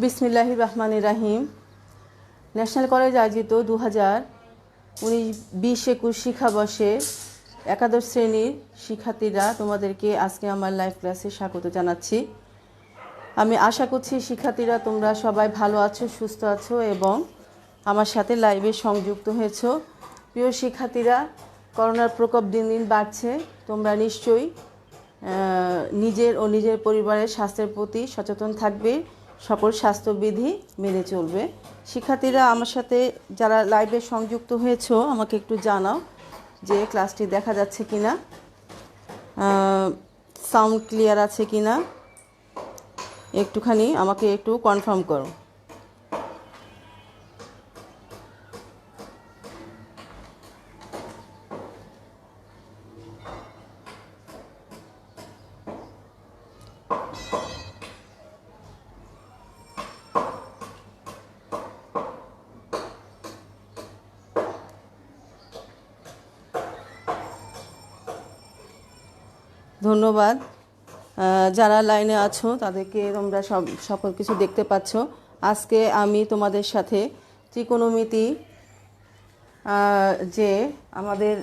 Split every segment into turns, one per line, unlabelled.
বিসমিল্লাহির রহমানির রহিম। National college আয়োজিত 2019-20-21 শিক্ষাবর্ষে একাদশ শ্রেণীর শিক্ষার্থীরা তোমাদেরকে আজকে আমার লাইভ ক্লাসে স্বাগত জানাচ্ছি। আমি আশা করছি শিক্ষার্থীরা তোমরা সবাই ভালো আছো, সুস্থ আছো এবং আমার সাথে লাইভে সংযুক্ত হয়েছো। প্রিয় শিক্ষার্থীরা, করোনার প্রকোপ দিন দিন বাড়ছে। তোমরা নিশ্চয়ই নিজের ও নিজের পরিবারের স্বাস্থ্যের প্রতি সচেতন থাকবে, সকল স্বাস্থ্যবিধি মেনে চলবে। শিক্ষার্থীরা আমার সাথে যারা লাইভে সংযুক্ত হয়েছো আমাকে একটু জানাও যে ক্লাসটি দেখা যাচ্ছে কিনা, সাউন্ড ক্লিয়ার আছে কিনা, একটুখানি আমাকে একটু কনফার্ম করো। ধন্যবাদ। যারা লাইনে আছো তাদেরকে তোমরা সকল কিছু দেখতে পাচ্ছ। আজকে আমি তোমাদের সাথে ত্রিকোণমিতি যে আমাদের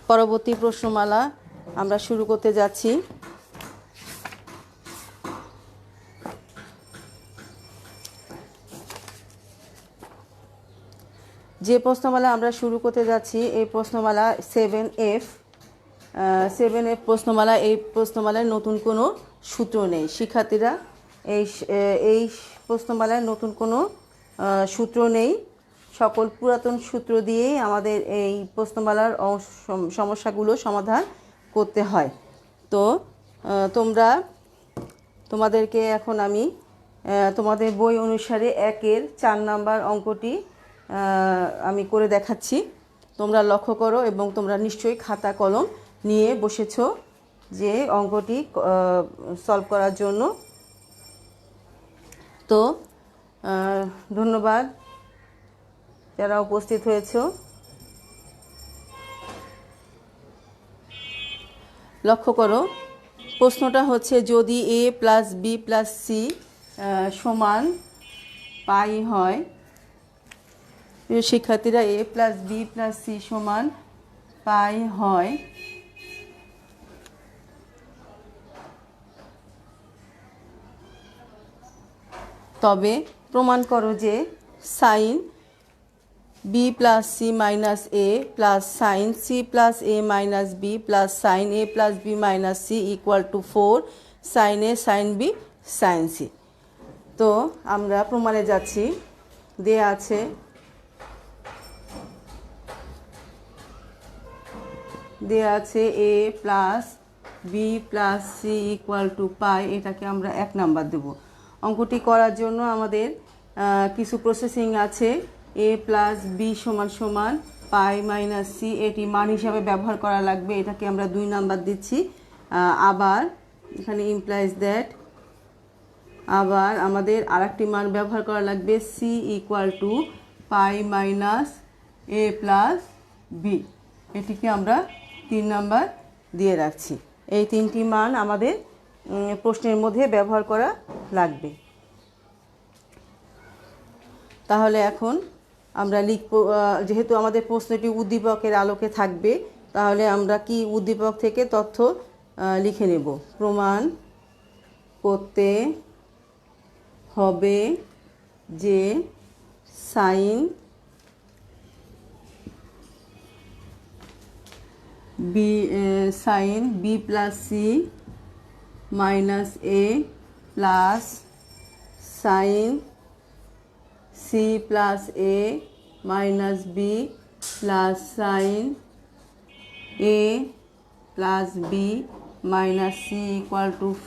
পরবর্তী প্রশ্নমালা আমরা শুরু করতে যাচ্ছি। যে প্রশ্নমালা আমরা শুরু করতে যাচ্ছি এই প্রশ্নমালা 7F প্রশ্নমালা। এই প্রশ্নমালায় নতুন কোনো সূত্র নেই। শিক্ষার্থীরা, এই প্রশ্নমালায় নতুন কোনো সূত্র নেই। সকল পুরাতন সূত্র দিয়েই আমাদের এই প্রশ্নমালার সমস্যাগুলো সমাধান করতে হয়। তো তোমাদেরকে এখন আমি তোমাদের বই অনুসারে 1-এর 4 নাম্বার অঙ্কটি আমি করে দেখাচ্ছি। তোমরা লক্ষ্য করো এবং তোমরা নিশ্চয়ই খাতা কলম নিয়ে বসেছো যে অঙ্কটি সলভ করার জন্য। তো ধন্যবাদ যারা উপস্থিত হয়েছো। লক্ষ্য করো, প্রশ্নটা হচ্ছে যদি a + b + c সমান পাই হয়। শিক্ষার্থীরা, a + b + c সমান পাই হয়, তবে প্রমাণ করো যে sin b + c - a + sin c + a - b + sin a + b - c = 4 sin a sin b sin c। তো আমরা প্রমাণে যাচ্ছি। দেয়া আছে a + b + c = পাই। এটাকে আমরা 1 নাম্বার দেব। অঙ্কটি করার জন্য আমাদের কিছু প্রসেসিং আছে। a + b = পাই - c, এটি মান হিসাবে ব্যবহার করা লাগবে। এটাকে আমরা 2 নাম্বার দিচ্ছি। আবার এখানে ইমপ্লাইজ দ্যাট আবার আমাদের আরেকটি মান ব্যবহার করা লাগবে, c = পাই - a + b। এটিকে আমরা 3 নাম্বার দিয়ে রাখছি। এই 3টি মান আমাদের প্রশ্নের মধ্যে ব্যবহার করা লাগবে। তাহলে এখন আমরা লিখব, যেহেতু আমাদের প্রশ্নটি উদ্দীপকের আলোকে থাকবে, তাহলে আমরা কি উদ্দীপক থেকে তথ্য লিখে নেব। প্রমাণ করতে হবে যে sin b + c - a plus sin c + a - b plus sin a plus b minus c =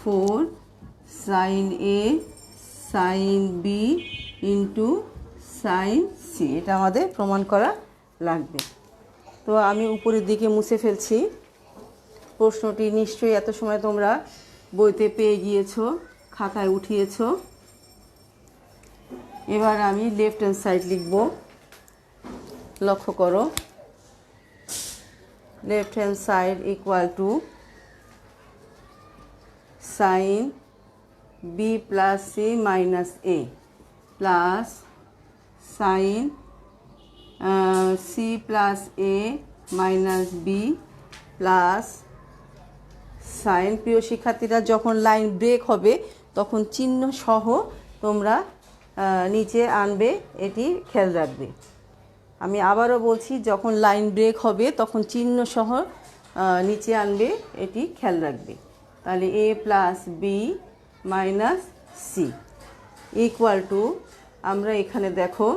4 sin a sin b into sin c। এটা আমাদের প্রমাণ করা লাগবে। তো আমি উপরের দিকে মুছে ফেলছি। প্রশ্নটি নিশ্চয়ই এত সময় তোমরা বইতে পেয়ে গিয়েছো, খাতায় উঠিয়েছো। এবার আমি লেফট হ্যান্ড সাইড লিখব। লক্ষ্য করো, left hand side = sin B plus C minus A plus sine C plus A minus B plus sine. প্রিয় শিক্ষার্থীরা, যখন লাইন ব্রেক হবে তখন চিহ্ন সহ তোমরা নিচে আনবে, এটি খেয়াল রাখবে। আমি আবারও বলছি, যখন লাইন ব্রেক হবে তখন চিহ্ন সহ নিচে আনবে, এটি খেয়াল রাখবে। তাহলে A plus B minus C equal to, আমরা এখানে দেখো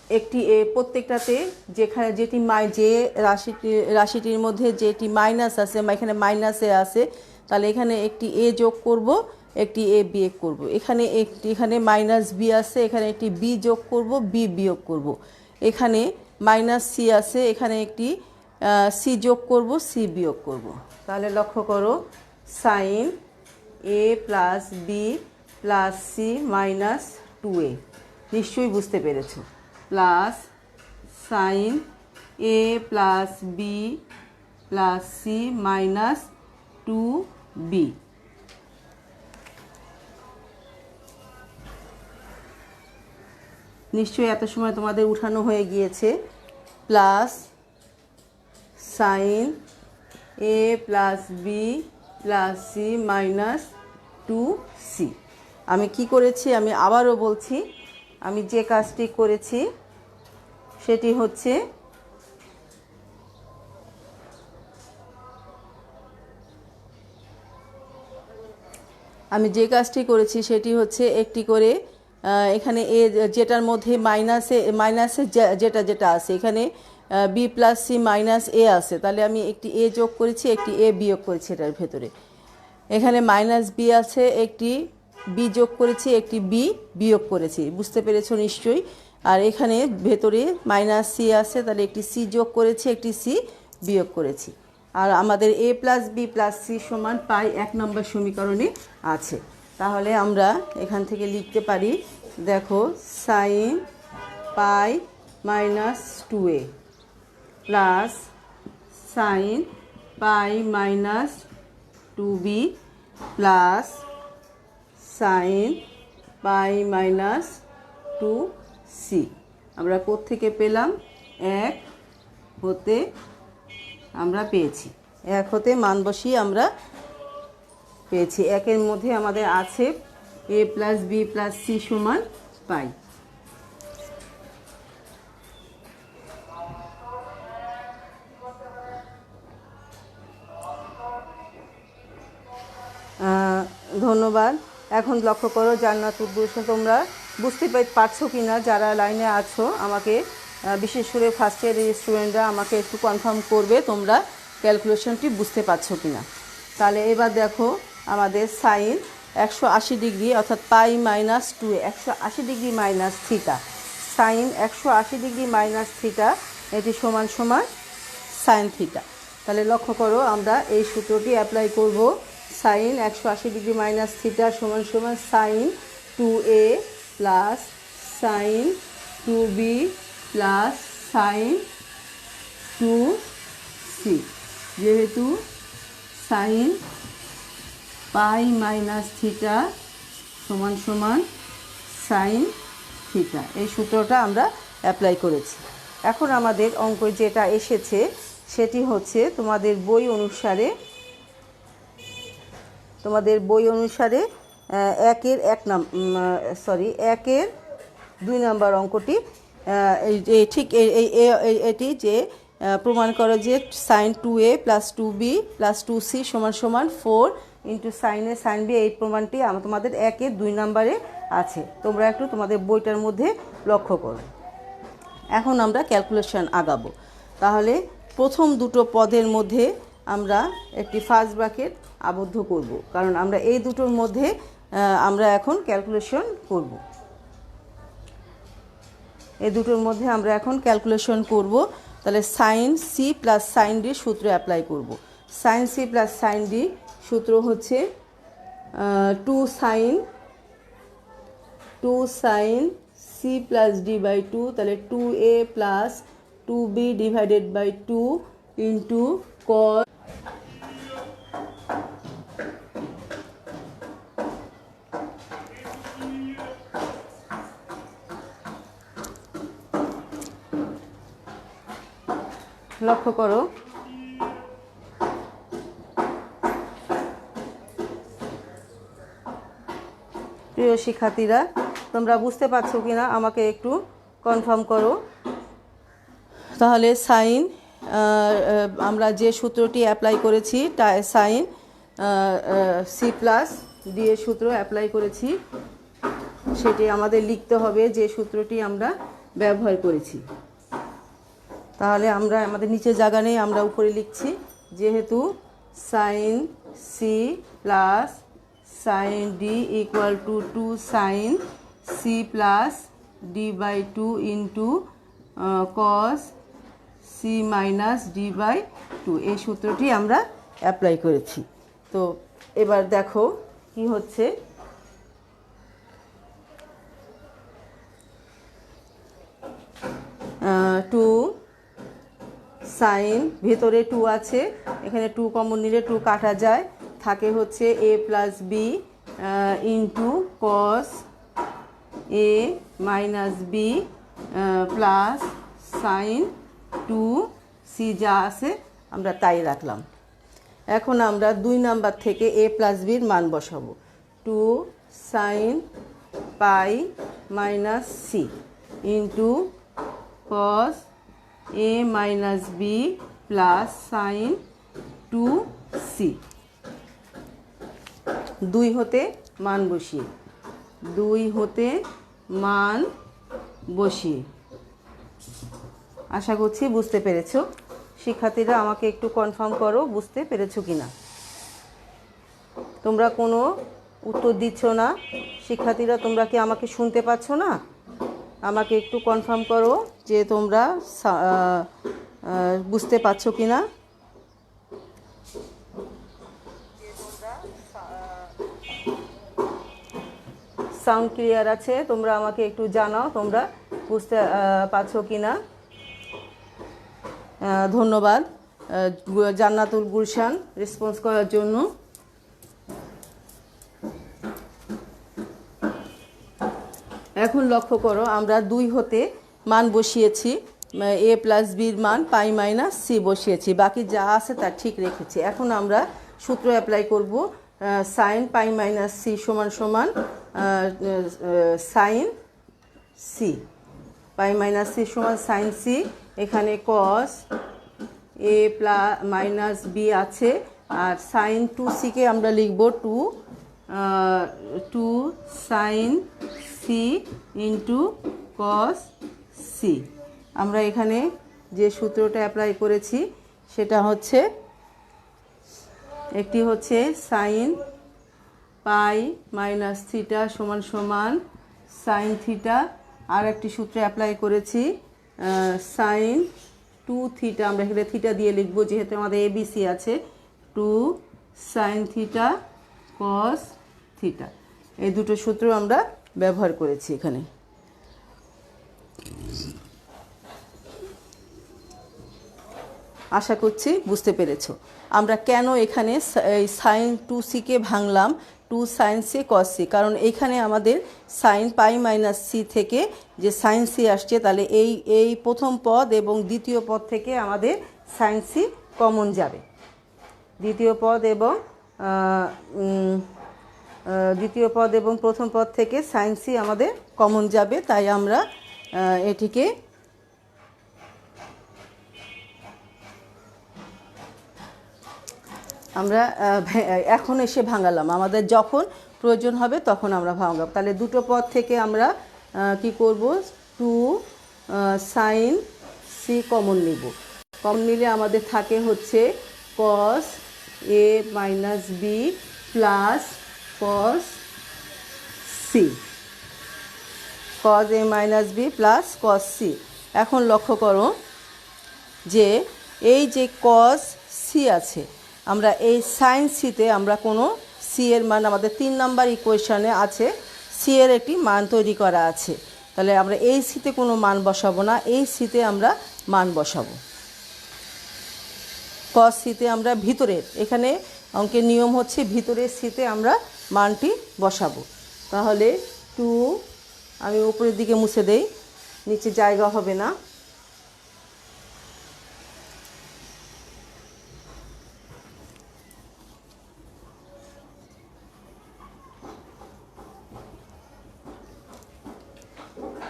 একটি এ প্রত্যেকটাতে যেখানে যেটি যে রাশিটির মধ্যে যেটি মাইনাস আছে, এখানে মাইনাসে আছে, তাহলে এখানে একটি এ যোগ করব, একটি এ বিয়োগ করব। এখানে মাইনাস বি আছে, এখানে একটি বি যোগ করব, বি বিয়োগ করব। এখানে মাইনাস সি আছে, এখানে একটি সি যোগ করব, সি বিয়োগ করব। তাহলে লক্ষ্য করো, sine A plus B plus C minus 2a, নিশ্চয়ই বুঝতে পেরেছো। Plus sine A plus B plus C minus 2b। নিশ্চয়ই এত সময় তোমাদের উঠানো হয়ে গিয়েছে। Plus sine A plus B plus C minus 2c। আমি কি করেছি আমি আবারও বলছি, আমি যে কাজটি করেছি সেটি হচ্ছে একটি করে এখানে এ যেটার মধ্যে মাইনাসে যেটা আছে, এখানে বি প্লাস সি মাইনাস এ আছে, তাহলে আমি একটি এ যোগ করেছি, একটি এ বিয়োগ করেছি এটার ভেতরে। এখানে মাইনাস বি আছে, একটি বি যোগ করেছি, একটি বি বিয়োগ করেছি, বুঝতে পেরেছো নিশ্চয়ই। আর এখানে ভেতরে মাইনাস সি আছে, তাহলে একটি সি যোগ করেছি, একটি সি বিয়োগ করেছি। আর আমাদের এ প্লাস বি প্লাস সি সমান পাই 1 নম্বর সমীকরণে আছে। তাহলে আমরা এখান থেকে লিখতে পারি, দেখো, sign pi minus 2a plus sign pi minus 2b plus sign pi minus 2c। আমরা কোত্থেকে পেলাম? 1 হতে আমরা পেয়েছি, 1 হতে মান বসিয়ে আমরা পেয়েছি। 1-এর মধ্যে আমাদের আছে এ প্লাস বি প্লাস সি সমান পাই। ধন্যবাদ। এখন লক্ষ্য করো, জান্নাত উদ্দেশ্য তোমরা বুঝতে পারছো কি না? যারা লাইনে আছো আমাকে বিশেষ করে ফার্স্ট ইয়ারের স্টুডেন্টরা আমাকে একটু কনফার্ম করবে তোমরা ক্যালকুলেশনটি বুঝতে পারছো কি না। তাহলে এবার দেখো, আমাদের সাইন 180 ডিগ্রি অর্থাৎ pi minus 2a, 180 degree minus theta, sine 180 degree minus theta, এটি সমান সমান সাইন থিটা। তাহলে লক্ষ্য করো, আমরা এই সূত্রটি অ্যাপ্লাই করব। সাইন 180 ডিগ্রি মাইনাস থিটা সমান সমান sine 2a plus sine 2b plus sine 2c। যেহেতু সাইন পাই মাইনাস থিটা সমান সমান সাইন থিটা, এই সূত্রটা আমরা অ্যাপ্লাই করেছি। এখন আমাদের অঙ্ক যেটা এসেছে সেটি হচ্ছে তোমাদের বই অনুসারে 1-এর 2 নম্বর অঙ্কটি ঠিক এটি যে প্রমাণ করো যে sign 2a plus 2b plus 2c সমান সমান 4 ইন্টু সাইনে সাইন বি, এই প্রমাণটি তোমাদের 1-এর 2 নম্বরে আছে। তোমরা একটু তোমাদের বইটার মধ্যে লক্ষ্য করো। এখন আমরা ক্যালকুলেশন আগাবো। তাহলে প্রথম দুটো পদের মধ্যে আমরা একটি ফার্স্ট ব্র্যাকেট আবদ্ধ করব, কারণ আমরা এই দুটোর মধ্যে আমরা এখন ক্যালকুলেশন করব। এই দুটোর মধ্যে আমরা এখন ক্যালকুলেশন করব। তাহলে sine C plus sine D সূত্র অ্যাপ্লাই করব। Sine C plus sine D সূত্র হচ্ছে 2 sine C plus D by 2, তাহলে 2a plus 2b divided by 2 into cos লক্ষ্য করো প্রিয় শিক্ষার্থীরা, তোমরা বুঝতে পারছো কিনা আমাকে একটু কনফার্ম করো। তাহলে সাইন আমরা যে সূত্রটি অ্যাপ্লাই করেছি সাইন সি প্লাস ডি এর সূত্র অ্যাপ্লাই করেছি, সেটি আমাদের লিখতে হবে যে সূত্রটি আমরা ব্যবহার করেছি। তাহলে আমরা আমাদের নিচে জায়গা নেই, আমরা উপরে লিখছি, যেহেতু sine C plus sine D equal to 2 sine C plus D by 2 into cos C minus D by 2, এই সূত্রটি আমরা অ্যাপ্লাই করেছি। তো এবার দেখো কি হচ্ছে। টু সাইন, ভেতরে 2 আছে, এখানে 2 কমন নিলে 2 কাটা যায়, থাকে হচ্ছে A plus B into cos A minus B plus sine 2 C, যা আছে আমরা তাই রাখলাম। এখন আমরা 2 নাম্বার থেকে এ প্লাস বির মান বসাবো। 2 sine pi minus C into cos A minus B plus sine 2 C. 2 হতে মান বসিয়ে, 2 হতে মান বসিয়ে। আশা করছি বুঝতে পেরেছো। শিক্ষার্থীরা আমাকে একটু কনফার্ম করো বুঝতে পেরেছো কিনা। তোমরা কোনো উত্তর দিচ্ছ না। শিক্ষার্থীরা, তোমরা কি আমাকে শুনতে পাচ্ছ না? আমাকে একটু কনফার্ম করো যে তোমরা বুঝতে পারছো কিনা। সাউন্ড ক্লিয়ার আছে? তোমরা আমাকে একটু জানাও তোমরা বুঝতে পারছো কিনা। ধন্যবাদ জান্নাতুল গুলশান রেসপন্স করার জন্য। এখন লক্ষ্য করো, আমরা 2 হতে মান বসিয়েছি, এ প্লাস বির মান পাই মাইনাস সি বসিয়েছি, বাকি যা আছে তা ঠিক রেখেছি। এখন আমরা সূত্র অ্যাপ্লাই করব, সাইন পাই মাইনাস সি সমান সমান sine C, pi minus C সমান সাইন সি। এখানে cos A plus minus B আছে, আর সাইন 2 সিকে আমরা লিখব 2 sine C into cos C. আমরা এখানে যে সূত্রটা অ্যাপ্লাই করেছি সেটা হচ্ছে, একটি হচ্ছে সাইন পাই মাইনাস থিটা সমান সমান সাইন থিটা, আর একটি সূত্রে অ্যাপ্লাই করেছি সাইন 2 থিটা, আমরা এখানে থিটা দিয়ে লিখবো যেহেতু আমাদের এবিসি আছে, 2 সাইন থিটা কস থিটা। এই দুটো সূত্র আমরা ব্যবহার করেছি এখানে। আশা করছি বুঝতে পেরেছো। আমরা কেন এখানে সাইন 2 সিকে ভাঙলাম 2 সাইন সি কস সি, কারণ এইখানে আমাদের সাইন পাই মাইনাস সি থেকে যে সাইন সি আসছে, তাহলে এই প্রথম পদ এবং দ্বিতীয় পদ থেকে আমাদের সাইন সি কমন যাবে। দ্বিতীয় পদ এবং প্রথম পদ থেকে সাইন সি আমাদের কমন যাবে, তাই আমরা এটিকে আমরা এখন এসে ভাঙালাম, আমাদের যখন প্রয়োজন হবে তখন আমরা ভাঙাবো। তাহলে দুটো পদ থেকে আমরা কি করব, 2 সাইন সি কমন নিব। কমন নিলে আমাদের থাকে হচ্ছে cos A minus B plus cos C, cos A minus B plus cos C. এখন লক্ষ্য করো যে এই যে কস সি আছে, আমরা এই সাইন সিতে আমরা কোনো সি এর মান, আমাদের 3 নাম্বার ইকুয়েশনে আছে সি এর একটি মান তৈরি করা আছে, তাহলে আমরা এই সিতে কোনো মান বসাবো না, এই সিতে আমরা মান বসাবো। কস সিতে আমরা ভিতরের, এখানে অঙ্কের নিয়ম হচ্ছে ভিতরের সিতে আমরা মানটি বসাবো। তাহলে 2, আমি উপরের দিকে মুছে দেই, নিচে জায়গা হবে না,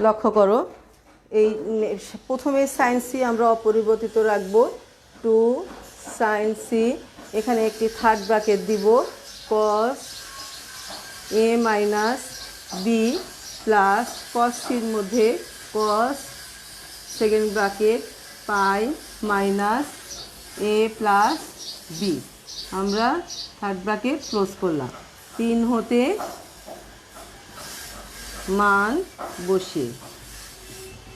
লক্ষ্য করো এই প্রথমে সাইন সি আমরা অপরিবর্তিত রাখব, 2 সাইন সি, এখানে একটি থার্ড ব্র্যাকেট দিব, কস এ মাইনাস বি প্লাস কস সির মধ্যে কস second bracket pi minus A plus B, আমরা থার্ড ব্র্যাকেট ক্লোজ করলাম। 3 হতে মান বসিয়ে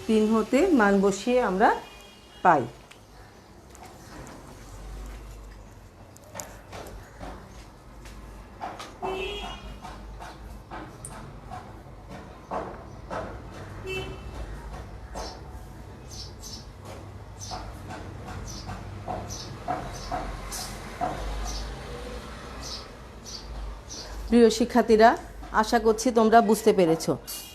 3 হতে মান বসিয়ে আমরা পাই। প্রিয় শিক্ষার্থীরা, আশা করছি তোমরা বুঝতে পেরেছো।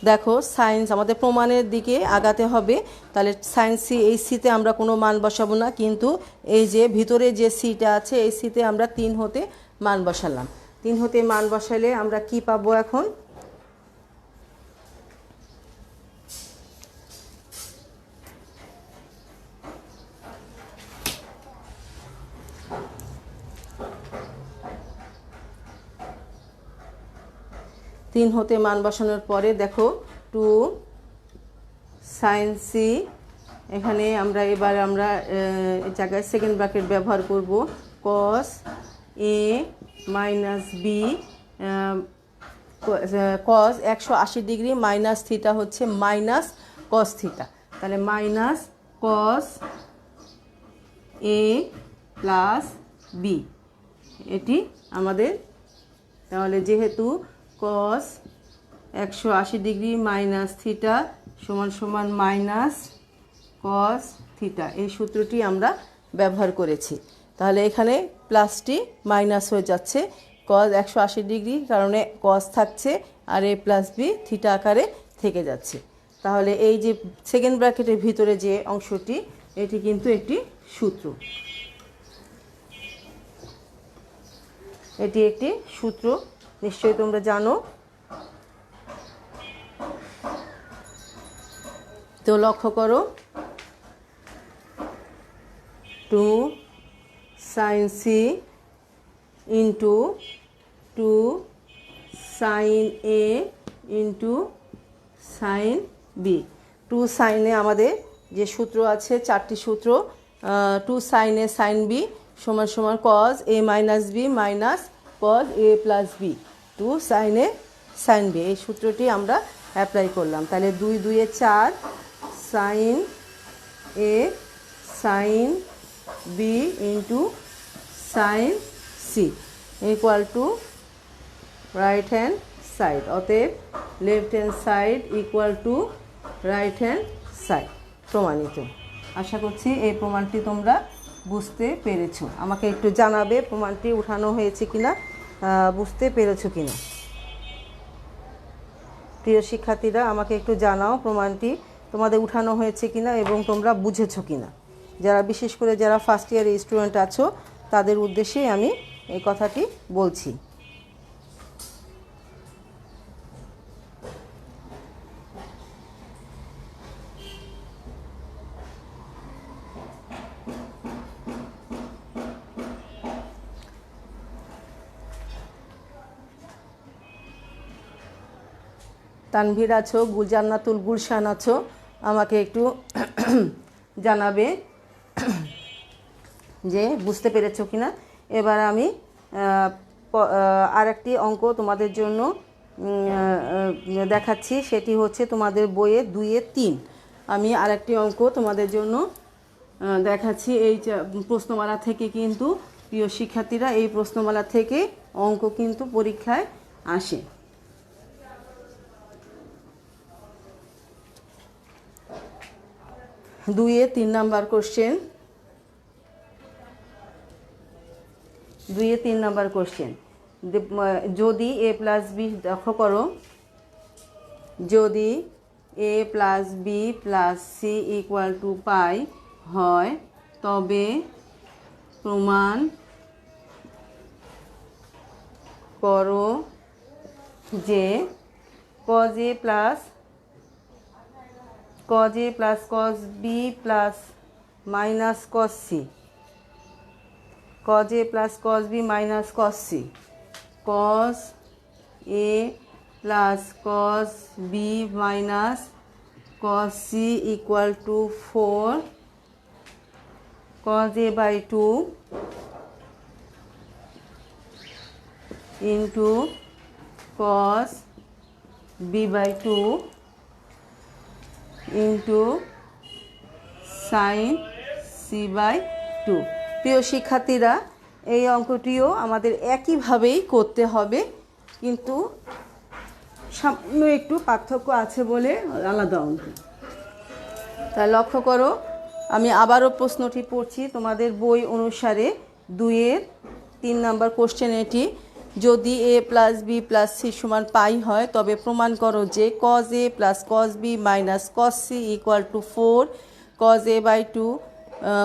দেখো সায়েন্স আমাদের প্রমাণের দিকে আগাতে হবে, তাহলে সায়েন্স সি, এই সিতে আমরা কোনো মান বসাবো না, কিন্তু এই যে ভিতরে যে সিটা আছে এই সিতে আমরা 3 হতে মান বসালাম। 3 হতে মান বসালে আমরা কি পাবো এখন? তিন হতে মান বসানোর পরে দেখো 2 সাইন সি, এখানে আমরা এবার আমরা এই জায়গায় সেকেন্ড ব্র্যাকেট ব্যবহার করব, কস A minus B, cos 180 degree minus theta হচ্ছে মাইনাস কস থিটা, তাহলে minus cos A plus B, এটি আমাদের, তাহলে যেহেতু কস 180 ডিগ্রি মাইনাস থিটা সমান সমান মাইনাস কস থিটা, এই সূত্রটি আমরা ব্যবহার করেছি। তাহলে এখানে প্লাসটি মাইনাস হয়ে যাচ্ছে, কস 180 ডিগ্রি কারণে কস থাকছে আর এ প্লাস বি থিটা আকারে থেকে যাচ্ছে। তাহলে এই যে সেকেন্ড ব্র্যাকেটের ভিতরে যে অংশটি, এটি কিন্তু একটি সূত্র, এটি একটি সূত্র, নিশ্চয়ই তোমরা জানো। তো লক্ষ্য করো 2 সাইন সি ইন্টু 2 সাইন এ ইন্টু সাইন বি। 2 সাইনে আমাদের যে সূত্র আছে, 4টি সূত্র, 2 সাইনে সাইন বি সমান সমান cos A minus B minus cos A plus B, 2 সাইনে সাইন বি, এই সূত্রটি আমরা অ্যাপ্লাই করলাম। তাহলে 2 2 এ 4 sine A sine B into sine C equal to right hand side, অতএব left hand side equal to right hand side, প্রমাণিত। আশা করছি এই প্রমাণটি তোমরা বুঝতে পেরেছো। আমাকে একটু জানাবে প্রমাণটি উঠানো হয়েছে কিনা, বুঝতে পেরেছো কিনা। প্রিয় শিক্ষার্থীরা, আমাকে একটু জানাও প্রমাণটি তোমাদের উঠানো হয়েছে কিনা এবং তোমরা বুঝেছো কিনা। যারা বিশেষ করে যারা ফার্স্ট ইয়ারের স্টুডেন্ট আছো তাদের উদ্দেশ্যেই আমি এই কথাটি বলছি। তানভীর আছো, জান্নাতুল গুলশান আছো, আমাকে একটু জানাবে যে বুঝতে পেরেছো কিনা। এবার আমি আরেকটি অঙ্ক তোমাদের জন্য দেখাচ্ছি, সেটি হচ্ছে তোমাদের বইয়ে 2 এ 3। আমি আরেকটি অঙ্ক তোমাদের জন্য দেখাচ্ছি এই প্রশ্নমালা থেকে, কিন্তু প্রিয় শিক্ষার্থীরা এই প্রশ্নমালা থেকে অঙ্ক কিন্তু পরীক্ষায় আসে। দুইয়ে 3 নাম্বার কোশ্চেন, 2 এ 3 নাম্বার কোশ্চেন, যদি এ প্লাস বি, লক্ষ্য করো, যদি A plus B plus C equal to pi হয় তবে প্রমাণ করো যে cos A plus cos a plus cos b plus minus cos c, cos a plus cos b minus cos c, cos a plus cos b minus cos c equal to 4 cos a by 2 into cos b by 2 into sin c by 2। প্রিয় শিক্ষার্থীরা, এই অঙ্কটিও আমাদের একইভাবেই করতে হবে, কিন্তু সামান্য একটু পার্থক্য আছে বলে আলাদা অঙ্ক। তাই লক্ষ্য করো, আমি আবারও প্রশ্নটি পড়ছি তোমাদের বই অনুসারে 2-এর 3 নম্বর কোশ্চেন এটি। যদি a plus B plus C সমান পাই হয় তবে প্রমাণ করো যে cos a plus cos b minus cos c equal to 4 cos a by 2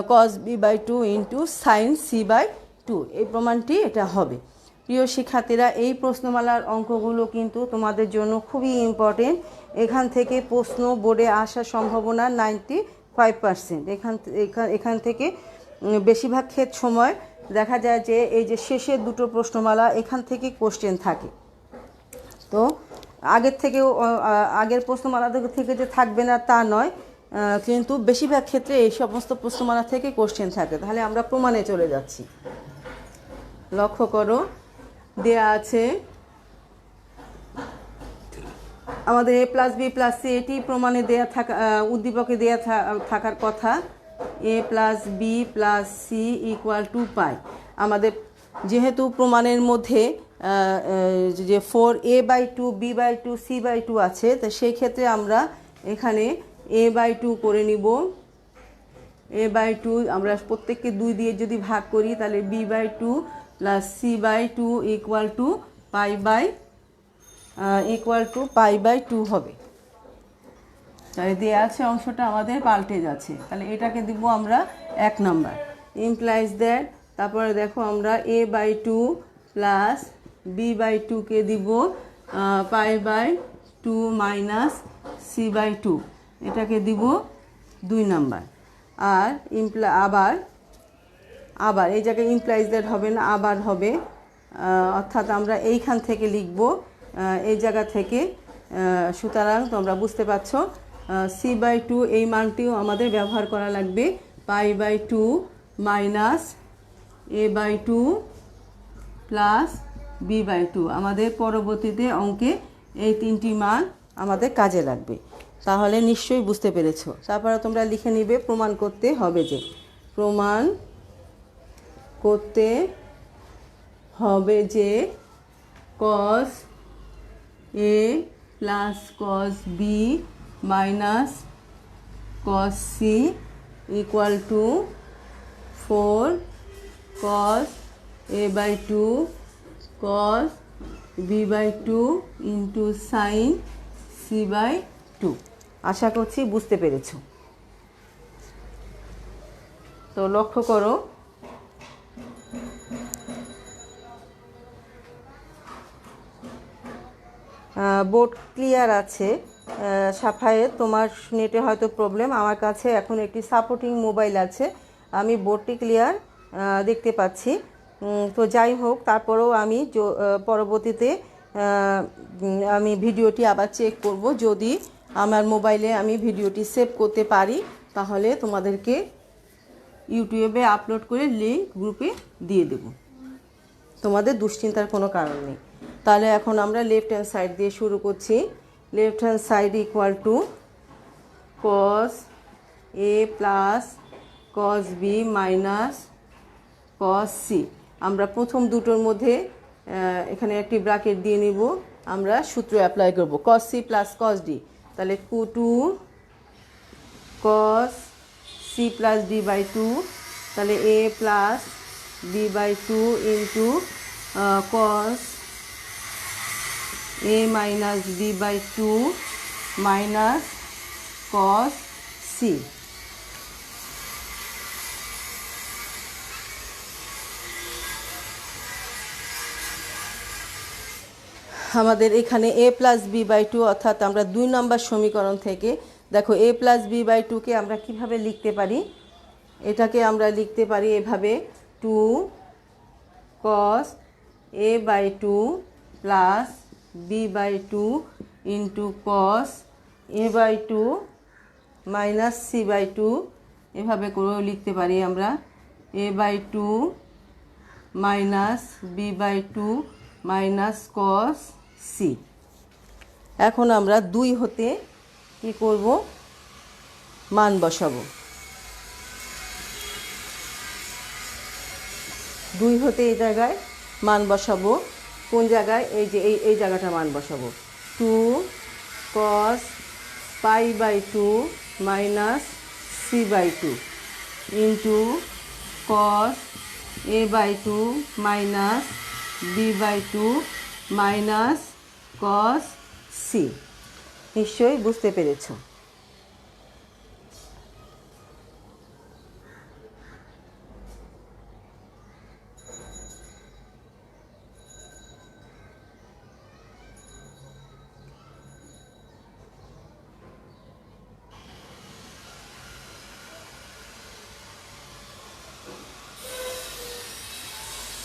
cos b by 2 into sine C by 2। এই প্রমাণটি এটা হবে। প্রিয় শিক্ষার্থীরা, এই প্রশ্নমালার অঙ্কগুলো কিন্তু তোমাদের জন্য খুবই ইম্পর্টেন্ট। এখান থেকে প্রশ্ন বোর্ডে আসার সম্ভাবনা 95%। এখান থেকে বেশিরভাগ সময় দেখা যায় যে এই যে শেষের দুটো প্রশ্নমালা এখান থেকে কোশ্চেন থাকে। তো আগের প্রশ্নমালা থেকে যে থাকবে না তা নয়, কিন্তু বেশিরভাগ ক্ষেত্রে এই সমস্ত প্রশ্নমালা থেকে কোশ্চেন থাকে। তাহলে আমরা প্রমাণে চলে যাচ্ছি। লক্ষ্য করো, দেয়া আছে আমাদের a plus B plus C, এটি প্রমাণে দেয়া থাকা উদ্দীপকে দেয়া থাকার কথা। a plus B plus C equal to pi. আমাদের যেহেতু প্রমাণের মধ্যে যে 4a by 2 b by 2 c by 2 আছে, তো সেই ক্ষেত্রে আমরা এখানে a বাই 2 করে নিব। a বাই 2 আমরা প্রত্যেককে 2 দিয়ে যদি ভাগ করি তাহলে b by 2 plus c by 2 equal to pi by 2 হবে। তাহলে দেওয়া আছে অংশটা আমাদের পাল্টে যাচ্ছে। তাহলে এটাকে দিব আমরা 1 নাম্বার। ইমপ্লাইজ দ্যাট, তারপরে দেখো আমরা a by 2 plus b by 2কে দিব pi by 2 minus c by 2, এটাকে দিব 2 নাম্বার। আর আবার এই জায়গায় ইমপ্লাইজ দ্যাট হবে না, আবার হবে, অর্থাৎ আমরা এইখান থেকে লিখব এই জায়গা থেকে। সুতরাং তোমরা বুঝতে পারছো c বাই 2 এই মানটিও আমাদের ব্যবহার করা লাগবে। Pi by 2 minus a by 2 plus b by 2। আমাদের পরবর্তীতে অঙ্কে এই 3টি মান আমাদের কাজে লাগবে। তাহলে নিশ্চয়ই বুঝতে পেরেছো। তারপরে তোমরা লিখে নিবে প্রমাণ করতে হবে যে cos a plus cos b minus cos c equal to 4 cos a by 2 cos b by 2 into sine c by 2। আশা করছি বুঝতে পেরেছো। তো লক্ষ্য করো, বোর্ড ক্লিয়ার আছে। সাফায়ে তোমার নেটে হয়তো প্রবলেম, আমার কাছে এখন একটি সাপোর্টিং মোবাইল আছে, আমি বোর্ডটি ক্লিয়ার দেখতে পাচ্ছি। তো যাই হোক, তারপরেও আমি পরবর্তীতে আমি ভিডিওটি আবার চেক করব। যদি আমার মোবাইলে আমি ভিডিওটি সেভ করতে পারি তাহলে তোমাদেরকে ইউটিউবে আপলোড করে লিঙ্ক গ্রুপে দিয়ে দেব। তোমাদের দুশ্চিন্তার কোনো কারণ নেই। তাহলে এখন আমরা লেফট হ্যান্ড সাইড দিয়ে শুরু করছি। Left hand side equal two cos a plus cos b minus cos c। আমরা প্রথম দুটোর মধ্যে এখানে একটি ব্র্যাকেট দিয়ে নিব, আমরা সূত্র অ্যাপ্লাই করব cos c plus cos d। তাহলে 2 cos c plus d by 2, তাহলে a plus b by 2 into cos a minus b by 2 minus cos c। আমাদের এখানে a প্লাস b বাই 2 অর্থাৎ আমরা 2 নম্বর সমীকরণ থেকে দেখো a প্লাস বি বাই টুকে আমরা কিভাবে লিখতে পারি, এটাকে আমরা লিখতে পারি এভাবে 2 cos a by two plus B by two into cos a by two minus C by two, এভাবে করেও লিখতে পারি আমরা a by two minus B by two minus cos C. এখন আমরা 2 হতে কি করব, মান বসাবো। 2 হতে এই জায়গায় মান বসাবো। কোন জায়গায়, এই যে এই জায়গাটা মান বসাবো। 2 cos pi by two minus C by two into cos a by two minus B by two minus cos C. নিশ্চয়ই বুঝতে পেরেছো।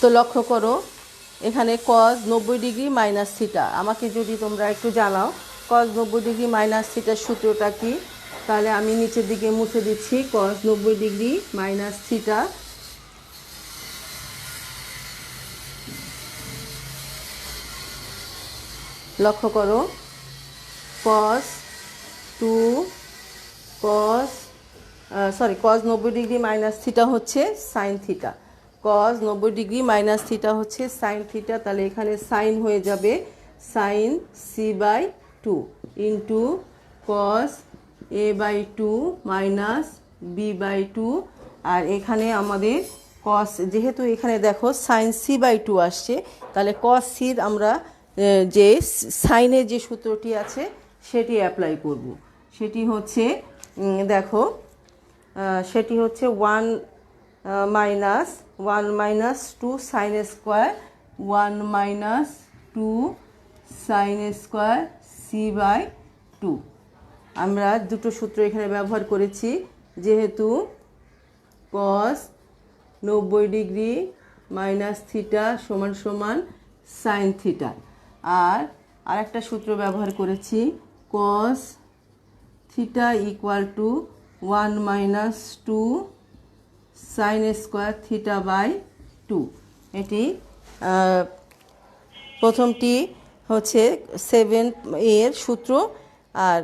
তো লক্ষ্য করো এখানে cos 90 ডিগ্রি মাইনাস থিটা, আমাকে যদি তোমরা একটু জানাও cos 90 ডিগ্রি মাইনাস থিটার সূত্রটা কি, তাহলে আমি নিচের দিকে মুছে দিচ্ছি। cos 90 ডিগ্রি মাইনাস থিটা লক্ষ্য করো cos 90 ডিগ্রি মাইনাস থিটা হচ্ছে sine theta, cos 90 degree minus theta হচ্ছে সাইন থিটা, তাহলে এখানে সাইন হয়ে যাবে sine C by two into cos A by two minus B by two, আর এখানে আমাদের cos, যেহেতু এখানে দেখো সাইন সি বাই টু আসছে, তাহলে cos সির আমরা যে সাইনের যে সূত্রটি আছে সেটি অ্যাপ্লাই করব। সেটি হচ্ছে দেখো সেটি হচ্ছে 1 minus 2 sine square 1 minus 2 sine square C by two. আমরা দুটো সূত্র এখানে ব্যবহার করেছি, যেহেতু cos 90 ডিগ্রি মাইনাস থিটা সমান সমান সাইন থিটা, আর আরেকটা সূত্র ব্যবহার করেছি cos theta equal to 1 minus 2 sine square theta by two. এটি প্রথমটি হচ্ছে 7 এর সূত্র, আর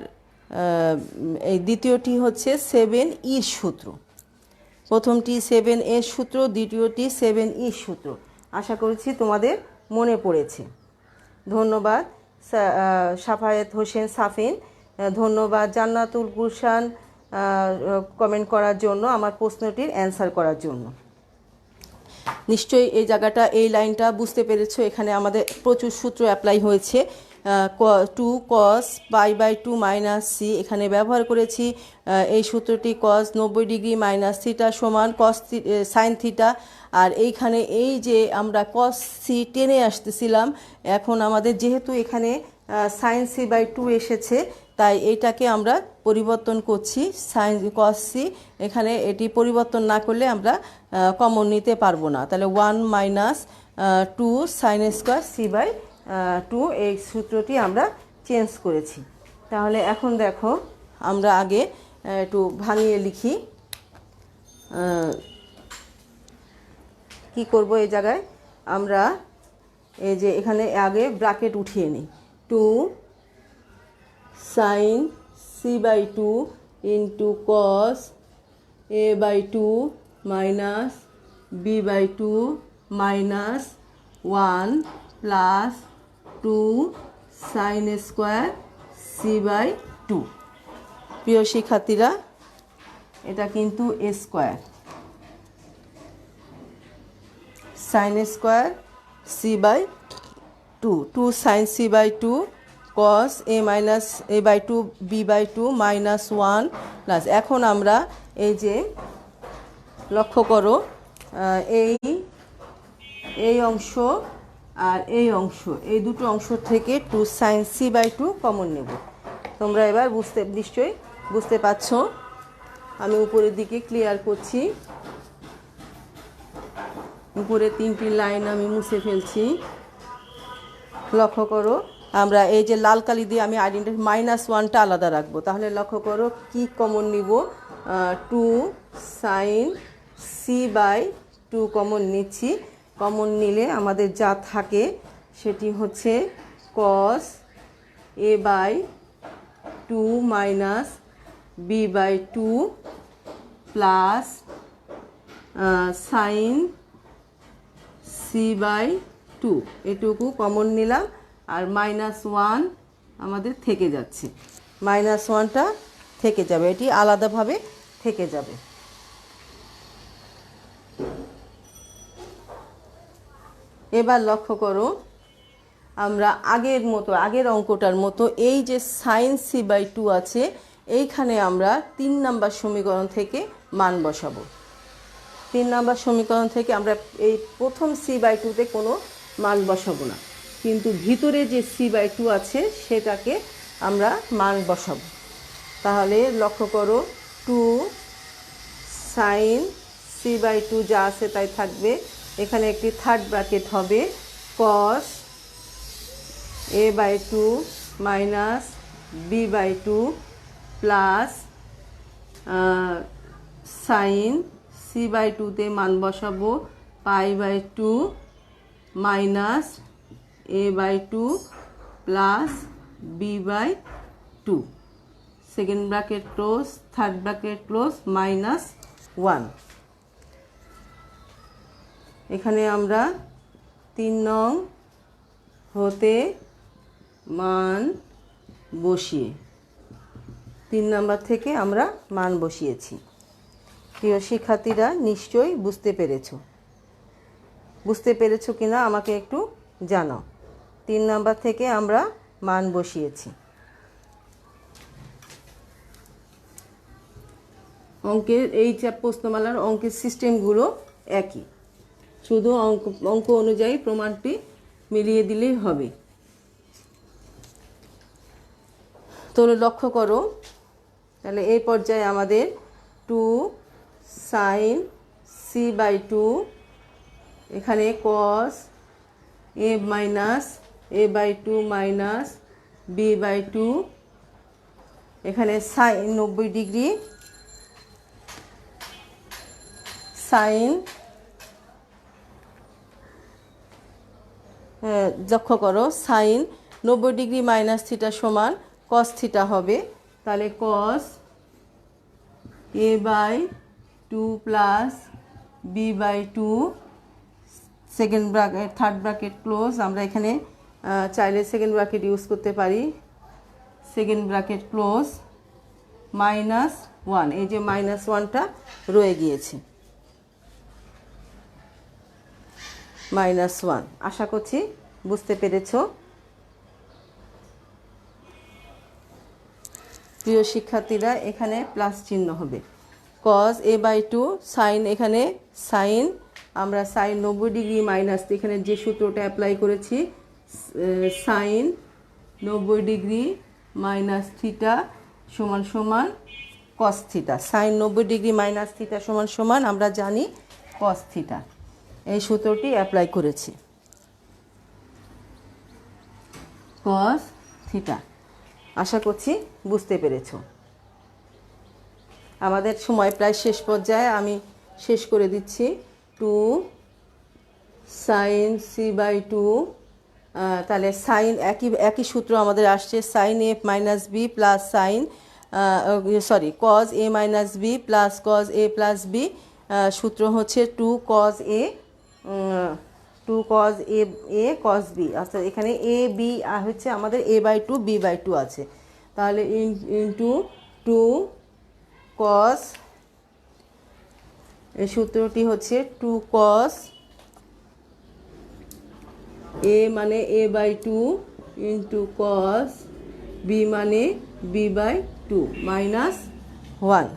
এই দ্বিতীয়টি হচ্ছে 7 ইর সূত্র। প্রথমটি 7 এর সূত্র, দ্বিতীয়টি 7 ইর সূত্র। আশা করছি তোমাদের মনে পড়েছে। ধন্যবাদ সাফায়েত হোসেন সাফিন, ধন্যবাদ জান্নাতুল গুলশান কমেন্ট করার জন্য, আমার প্রশ্নটির অ্যান্সার করার জন্য। নিশ্চয়ই এই জায়গাটা, এই লাইনটা বুঝতে পেরেছো। এখানে আমাদের প্রচুর সূত্র অ্যাপ্লাই হয়েছে। 2 cos pi by two minus C এখানে ব্যবহার করেছি। এই সূত্রটি cos 90 ডিগ্রি মাইনাস থিটা সমান cos সাইন থিটা, আর এইখানে এই যে আমরা cos সি টেনে আসতেছিলাম, এখন আমাদের যেহেতু এখানে সাইন সি বাই টু এসেছে, তাই এইটাকে আমরা পরিবর্তন করছি সাইন cos সি। এখানে এটি পরিবর্তন না করলে আমরা কমন নিতে পারবো না, তাহলে 1 minus 2 sine square C by two, এই সূত্রটি আমরা চেঞ্জ করেছি। তাহলে এখন দেখো আমরা আগে একটু ভাঙিয়ে লিখি। কি করব, এই জায়গায় আমরা এই যে এখানে আগে ব্র্যাকেট উঠিয়ে নিই। 2 sine C by two into cos A by two minus B by two minus 1 plus 2 sine square C by two. প্রিয় শিক্ষার্থীরা, এটা কিন্তু A square, sine square C by two, 2 sine C by two cos A minus A by two B by two minus 1 plus, এখন আমরা এই যে লক্ষ্য করো এই অংশ আর এই অংশ, এই দুটো অংশ থেকে 2 sine C by two common নেব। তোমরা এবার নিশ্চয়ই বুঝতে পারছো? আমি উপরের দিকে ক্লিয়ার করছি। উপরে 3টি লাইন আমি মুছে ফেলছি। লক্ষ্য করো, আমরা এই যে লাল কালি দিয়ে আমি -1টা আলাদা রাখবো। তাহলে লক্ষ্য করো কি কমন নিব, 2 sin c/2 কমন নিচ্ছি। কমন নিলে আমাদের যা থাকে সেটি হচ্ছে cos a/2 minus b/2 plus sin c/2, এটুকু কমন নিলাম। আর -1 আমাদের থেকে যাচ্ছে, -1টা থেকে যাবে, এটি আলাদাভাবে থেকে যাবে। এবার লক্ষ্য করো, আমরা আগের অঙ্কটার মতো এই যে sin c/2 আছে, এইখানে আমরা 3 নম্বর সমীকরণ থেকে মান বসাবো। 3 নম্বর সমীকরণ থেকে আমরা এই প্রথম c/2তে কোনো মান বসাবো না, কিন্তু ভিতরে যে c/2 আছে সেটাকে আমরা মান বসাবো। তাহলে লক্ষ্য করো, 2 sin c/2 যা আছে তাই থাকবে। এখানে একটি থার্ড ব্র্যাকেট হবে, cos a/2 minus b/2 plus sin c/2তে মান বসাবো π/2 minus a/2 plus b/2, second bracket close, third bracket close, -1। এখানে আমরা 3 নং হতে মান বসিয়ে 3 নাম্বার থেকে আমরা মান বসিয়েছি। প্রিয় শিক্ষার্থীরা, নিশ্চয়ই বুঝতে পেরেছো কিনা আমাকে একটু জানাও। 3 নাম্বার থেকে আমরা মান বসিয়েছি। অঙ্কের এই প্রশ্নমালার অঙ্কের সিস্টেমগুলো একই, শুধু অঙ্ক অনুযায়ী প্রমাণটি মিলিয়ে দিলেই হবে। তাহলে লক্ষ্য করো, তাহলে এই পর্যায়ে আমাদের 2 sin c/2, এখানে cos a/2 মাইনাস b/2, এখানে sin 90 ডিগ্রি, sin লক্ষ্য করো, sin 90 ডিগ্রি মাইনাস থিটা সমান cos থিটা হবে। তাহলে cos a/2 plus b/2, second bracket third bracket close, আমরা এখানে চাইলে সেকেন্ড ব্র্যাকেট ইউজ করতে পারি, সেকেন্ড ব্র্যাকেট ক্লোজ, -1, এই যে -1টা রয়ে গিয়েছে, -1। আশা করছি বুঝতে পেরেছো। প্রিয় শিক্ষার্থীরা, এখানে প্লাস চিহ্ন হবে, cos a/2 sin, এখানে sin, আমরা sin 90 ডিগ্রি মাইনাস, এখানে যে সূত্রটা অ্যাপ্লাই করেছি, sin 90 ডিগ্রি মাইনাস থিটা সমান সমান cos theta, sin 90 degree minus theta সমান সমান আমরা জানি cos থিটা, এই সূত্রটি অ্যাপ্লাই করেছি, cos থিটা। আশা করছি বুঝতে পেরেছো। আমাদের সময় প্রায় শেষ পর্যায়ে, আমি শেষ করে দিচ্ছি। 2 sin c/2, তাহলে সাইন একই সূত্র আমাদের আসছে, sin a minus B plus cos a minus B plus cos a plus B, সূত্র হচ্ছে 2 cos a cos b। আচ্ছা, এখানে a b হচ্ছে আমাদের a/2 b/2 আছে, তাহলে ইন্টু 2 cos, এই সূত্রটি হচ্ছে 2 cos a মানে a/2 ইন্টু cos b মানে b/2 -1।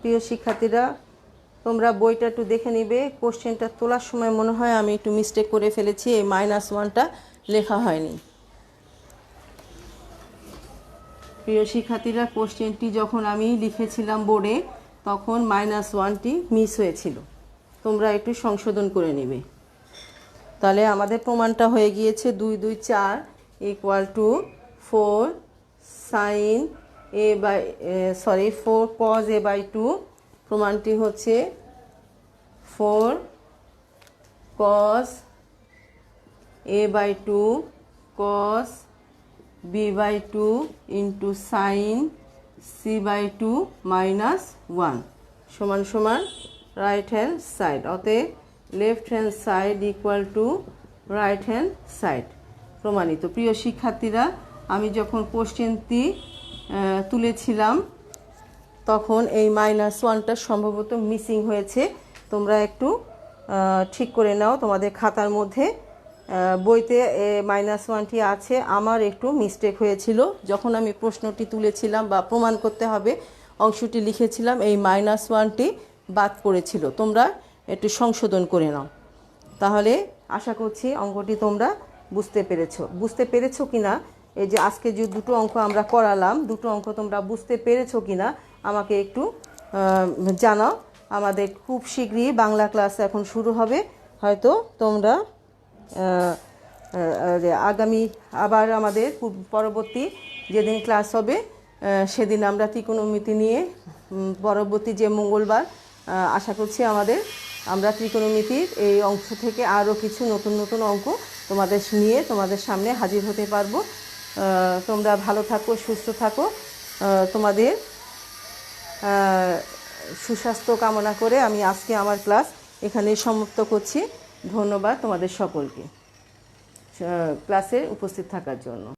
প্রিয় শিক্ষার্থীরা, তোমরা বইটা একটু দেখে নিবে। কোশ্চেনটা তোলার সময় মনে হয় আমি একটু মিস্টেক করে ফেলেছি, এই -1টা লেখা হয়নি। প্রিয় শিক্ষার্থীরা, কোশ্চেনটি যখন আমি লিখেছিলাম বোর্ডে তখন -1টি মিস হয়েছিল, তোমরা একটু সংশোধন করে নেবে। তাহলে আমাদের প্রমাণটা হয়ে গিয়েছে 2 2 4 = 4 sin a by 4 cos a/2। প্রমাণটি হচ্ছে 4 cos a/2 cos b/2 into sin c/2 -1 সমান সমান রাইট হ্যান্ড সাইড। অতএব left hand side = right hand side প্রমাণিত। প্রিয় শিক্ষার্থীরা, আমি যখন কোশ্চেনটি তুলেছিলাম তখন এই -1টা সম্ভবত মিসিং হয়েছে, তোমরা একটু ঠিক করে নাও তোমাদের খাতার মধ্যে। বইতে -1টি আছে, আমার একটু মিস্টেক হয়েছিল যখন আমি প্রশ্নটি তুলেছিলাম বা প্রমাণ করতে হবে অংশটি লিখেছিলাম, এই -1টি বাদ পড়েছিল। তোমরা একটু সংশোধন করে নাও। তাহলে আশা করছি অঙ্কটি তোমরা বুঝতে পেরেছো কিনা, এই যে আজকে যে দুটো অঙ্ক আমরা করালাম, দুটো অঙ্ক তোমরা বুঝতে পেরেছো কিনা আমাকে একটু জানাও। আমাদের খুব শীঘ্রই বাংলা ক্লাস এখন শুরু হবে, হয়তো তোমরা আগামী আবার আমাদের পরবর্তী যেদিন ক্লাস হবে সেদিন আমরা ত্রিকোণমিতি নিয়ে পরবর্তী যে মঙ্গলবার আশা করছি আমরা ত্রিকোণমিতির এই অংশ থেকে আরও কিছু নতুন নতুন অঙ্ক তোমাদের সামনে হাজির হতে পারবো। তোমরা ভালো থাকো, সুস্থ থাকো। তোমাদের সুস্বাস্থ্য কামনা করে আমি আজকে আমার ক্লাস এখানে সমাপ্ত করছি। ধন্যবাদ তোমাদের সকলকে ক্লাসে উপস্থিত থাকার জন্য।